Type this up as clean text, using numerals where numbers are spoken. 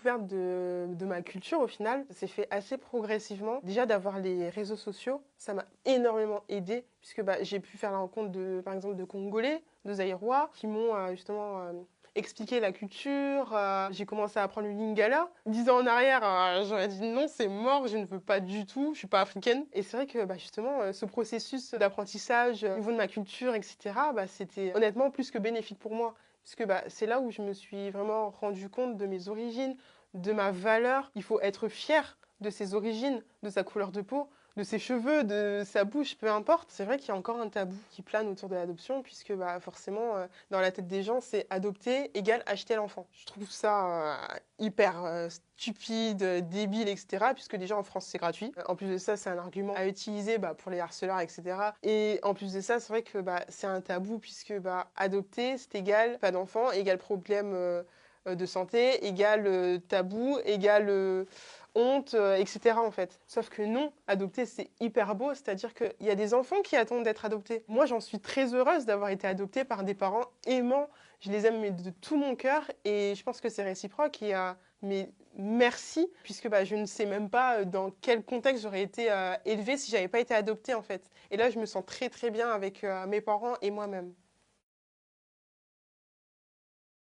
découverte de ma culture, au final, ça s'est fait assez progressivement. Déjà, d'avoir les réseaux sociaux, ça m'a énormément aidée, puisque j'ai pu faire la rencontre, par exemple, de Congolais, de Zaïrois, qui m'ont justement expliqué la culture. J'ai commencé à apprendre le Lingala. 10 ans en arrière, j'aurais dit non, c'est mort, je ne veux pas du tout, je suis pas africaine. Et c'est vrai que justement, ce processus d'apprentissage au niveau de ma culture, etc., c'était honnêtement plus que bénéfique pour moi. Puisque c'est là où je me suis vraiment rendu compte de mes origines, de ma valeur. Il faut être fier de ses origines, de sa couleur de peau, de ses cheveux, de sa bouche, peu importe. C'est vrai qu'il y a encore un tabou qui plane autour de l'adoption, puisque forcément, dans la tête des gens, c'est adopter égale acheter l'enfant. Je trouve ça hyper stupide, débile, etc. Puisque déjà en France, c'est gratuit. En plus de ça, c'est un argument à utiliser pour les harceleurs, etc. Et en plus de ça, c'est vrai que c'est un tabou, puisque adopter, c'est égal pas d'enfant, égal problème de santé, égal tabou, égal honte, etc. en fait. Sauf que non, adopter, c'est hyper beau, c'est-à-dire qu'il y a des enfants qui attendent d'être adoptés. Moi, j'en suis très heureuse d'avoir été adoptée par des parents aimants. Je les aime mais de tout mon cœur et je pense que c'est réciproque. Mais merci, puisque je ne sais même pas dans quel contexte j'aurais été élevée si j'avais pas été adoptée en fait. Et là, je me sens très très bien avec mes parents et moi-même.